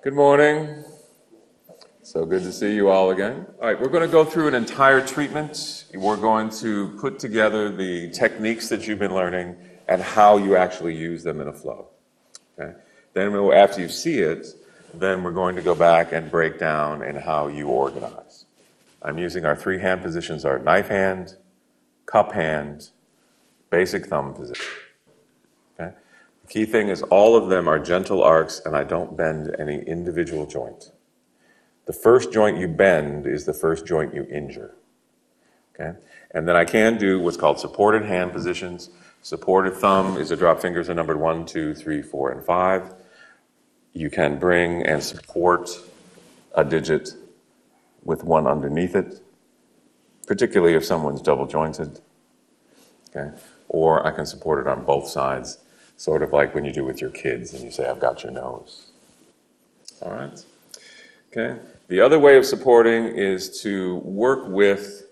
Good morning. So good to see you all again. All right, we're going to go through an entire treatment. We're going to put together the techniques that you've been learning and how you actually use them in a flow. Okay? Then after you see it, then we're going to go back and break down in how you organize. I'm using our 3 hand positions, our knife hand, cup hand, basic thumb position. Okay? The key thing is all of them are gentle arcs and I don't bend any individual joint. The first joint you bend is the first joint you injure. Okay? And then I can do what's called supported hand positions. Supported thumb is the drop fingers are numbered 1, 2, 3, 4, and 5. You can bring and support a digit with one underneath it, particularly if someone's double jointed. Okay? Or I can support it on both sides, sort of like when you do with your kids and you say, I've got your nose. All right? Okay? The other way of supporting is to work with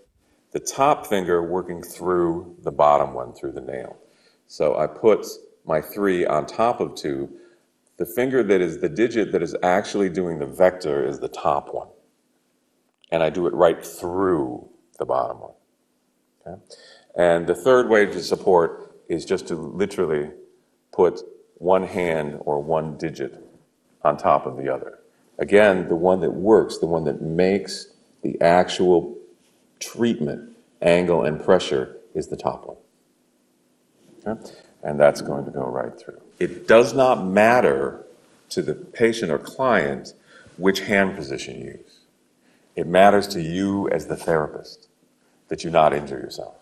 the top finger working through the bottom one, through the nail. So I put my 3 on top of 2. The finger that is the digit that is actually doing the vector is the top one. And I do it right through the bottom one. Okay? And the third way to support is just to literally put one hand or one digit on top of the other. Again, the one that works, the one that makes the actual treatment angle and pressure is the top one. Okay? And that's going to go right through. It does not matter to the patient or client which hand position you use. It matters to you as the therapist that you not injure yourself.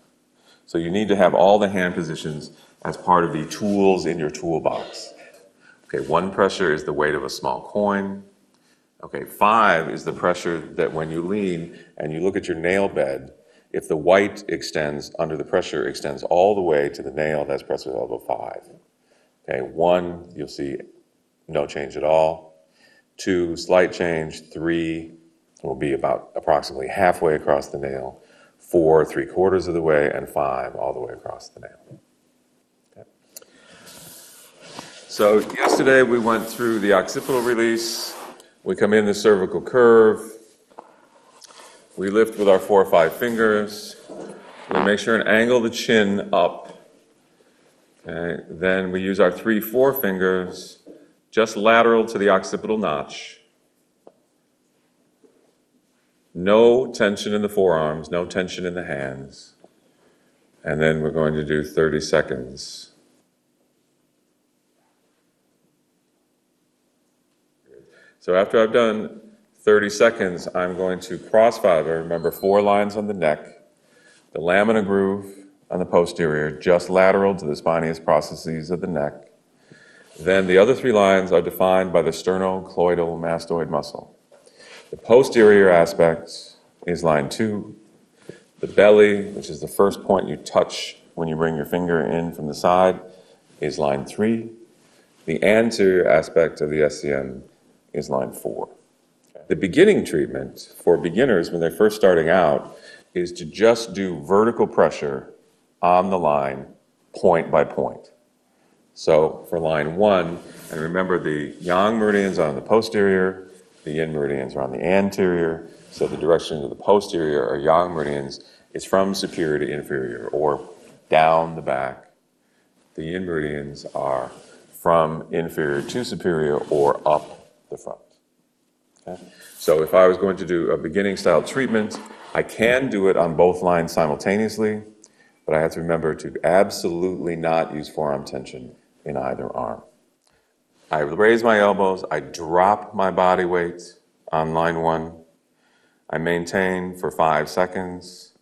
So you need to have all the hand positions as part of the tools in your toolbox. Okay, 1 pressure is the weight of a small coin. Okay, 5 is the pressure that when you lean and you look at your nail bed, if the white extends under the pressure extends all the way to the nail, that's pressure level 5. Okay, 1, you'll see no change at all. 2, slight change. 3 will be about approximately halfway across the nail. 4, 3/4 of the way, and 5 all the way across the nail. Okay. So yesterday we went through the occipital release. We come in the cervical curve. We lift with our 4 or 5 fingers. We make sure and angle the chin up. Okay. Then we use our 3, 4 fingers just lateral to the occipital notch. No tension in the forearms, no tension in the hands. And then we're going to do 30 seconds. So after I've done 30 seconds, I'm going to cross fiber. Remember, 4 lines on the neck, the lamina groove on the posterior, just lateral to the spinous processes of the neck. Then the other 3 lines are defined by the sternocleidomastoid mastoid muscle. The posterior aspect is line 2. The belly, which is the first point you touch when you bring your finger in from the side, is line 3. The anterior aspect of the SCM is line 4. The beginning treatment for beginners when they're first starting out is to just do vertical pressure on the line, point by point. So for line 1, and remember the yang meridians are on the posterior, the yin meridians are on the anterior, so the direction of the posterior or yang meridians is from superior to inferior or down the back. The yin meridians are from inferior to superior or up the front. Okay? So if I was going to do a beginning style treatment, I can do it on both lines simultaneously, but I have to remember to absolutely not use forearm tension in either arm. I raise my elbows, I drop my body weight on line 1, I maintain for 5 seconds,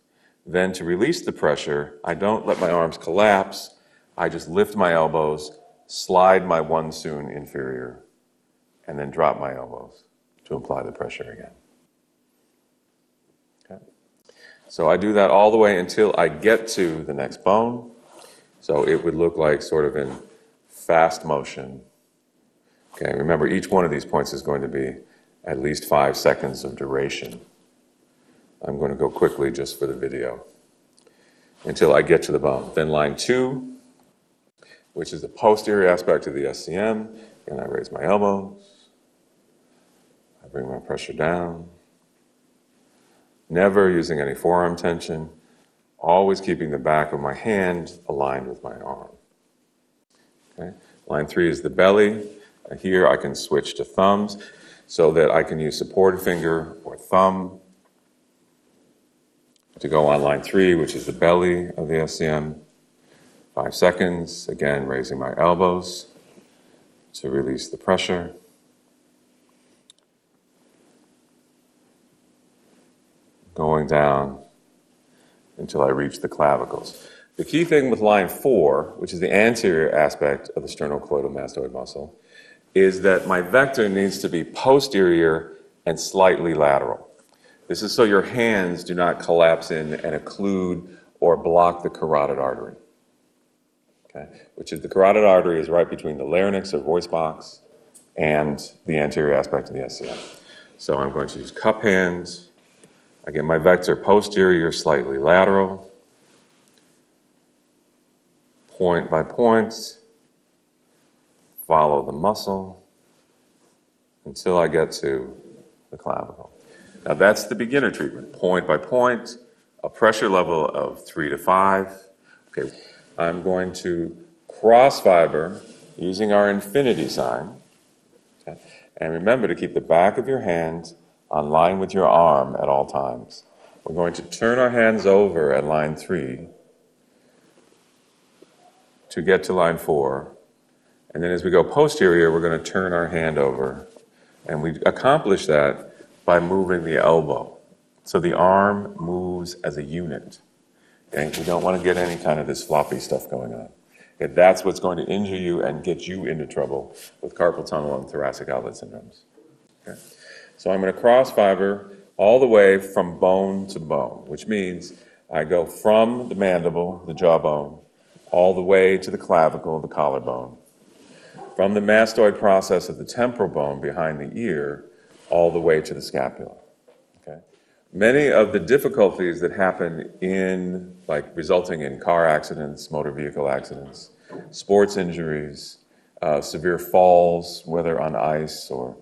then to release the pressure, I don't let my arms collapse, I just lift my elbows, slide my 1 soon inferior, and then drop my elbows to apply the pressure again. Okay. So I do that all the way until I get to the next bone. So it would look like sort of in fast motion. Okay, remember each one of these points is going to be at least 5 seconds of duration. I'm going to go quickly just for the video until I get to the bone. Then line 2, which is the posterior aspect of the SCM, and I raise my elbows, bring my pressure down. Never using any forearm tension. Always keeping the back of my hand aligned with my arm. Okay? Line 3 is the belly. Here I can switch to thumbs so that I can use supported finger or thumb to go on line 3, which is the belly of the SCM. 5 seconds, again raising my elbows to release the pressure. Going down until I reach the clavicles. The key thing with line 4, which is the anterior aspect of the sternocleidomastoid muscle, is that my vector needs to be posterior and slightly lateral. This is so your hands do not collapse in and occlude or block the carotid artery. Okay? Which is the carotid artery is right between the larynx or voice box and the anterior aspect of the SCM. So I'm going to use cup hands. Again, my vector posterior, slightly lateral. Point by point. Follow the muscle until I get to the clavicle. Now that's the beginner treatment, point by point, a pressure level of 3 to 5. Okay, I'm going to cross fiber using our infinity sign. Okay? And remember to keep the back of your hand on line with your arm at all times. We're going to turn our hands over at line 3 to get to line 4. And then as we go posterior, we're going to turn our hand over. And we accomplish that by moving the elbow. So the arm moves as a unit. Okay? We don't want to get any kind of this floppy stuff going on. Okay? That's what's going to injure you and get you into trouble with carpal tunnel and thoracic outlet syndromes. Okay? So I'm going to cross fiber all the way from bone to bone, which means I go from the mandible, the jawbone, all the way to the clavicle, the collarbone. From the mastoid process of the temporal bone behind the ear, all the way to the scapula. Okay? Many of the difficulties that happen resulting in car accidents, motor vehicle accidents, sports injuries, severe falls, whether on ice or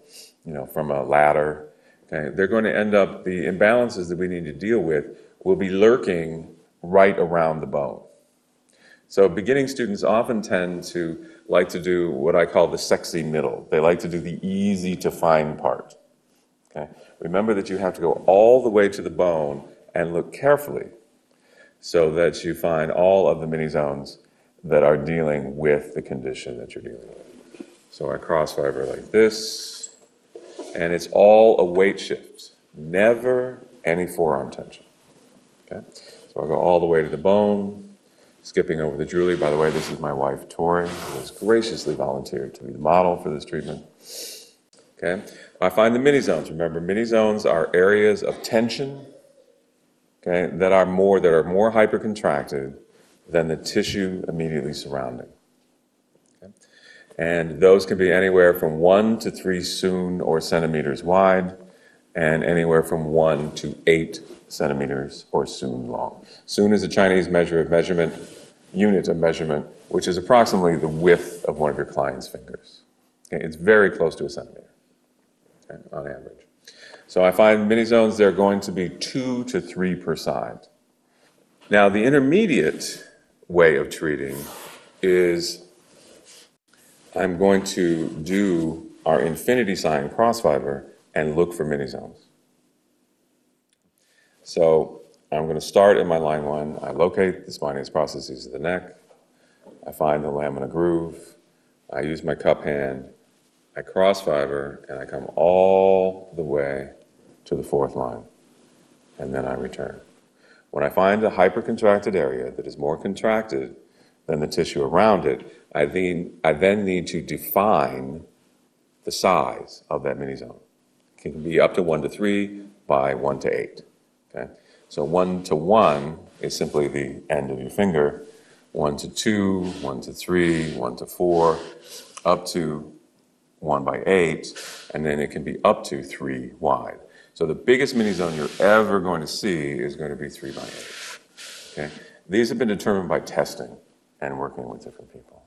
from a ladder, okay, they're going to end up, the imbalances that we need to deal with will be lurking right around the bone. So beginning students often tend to like to do what I call the sexy middle. They like to do the easy to find part. Okay? Remember that you have to go all the way to the bone and look carefully so that you find all of the mini zones that are dealing with the condition that you're dealing with. So I cross fiber like this, and it's all a weight shift, never any forearm tension. Okay? So I'll go all the way to the bone, skipping over the Julie. By the way, this is my wife, Tori, who has graciously volunteered to be the model for this treatment. Okay? I find the mini zones. Remember, mini zones are areas of tension, okay, that are more hypercontracted than the tissue immediately surrounding. Okay? And those can be anywhere from 1 to 3 soon or centimeters wide, and anywhere from 1 to 8 centimeters or soon long. Soon is a Chinese unit of measurement, which is approximately the width of one of your client's fingers. Okay? It's very close to a centimeter, okay, on average. So I find mini zones, they're going to be 2 to 3 per side. Now, the intermediate way of treating is I'm going to do our infinity sign cross fiber and look for mini zones. So I'm going to start in my line 1. I locate the spinatus processes of the neck. I find the lamina groove. I use my cup hand. I cross fiber, and I come all the way to the 4th line. And then I return. When I find a hypercontracted area that is more contracted than the tissue around it, I then need to define the size of that mini zone. It can be up to 1 to 3 by 1 to 8. Okay? So 1 to 1 is simply the end of your finger. 1 to 2, 1 to 3, 1 to 4, up to 1 by 8, and then it can be up to 3 wide. So the biggest mini zone you're ever going to see is going to be 3 by 8. Okay? These have been determined by testing and working with different people.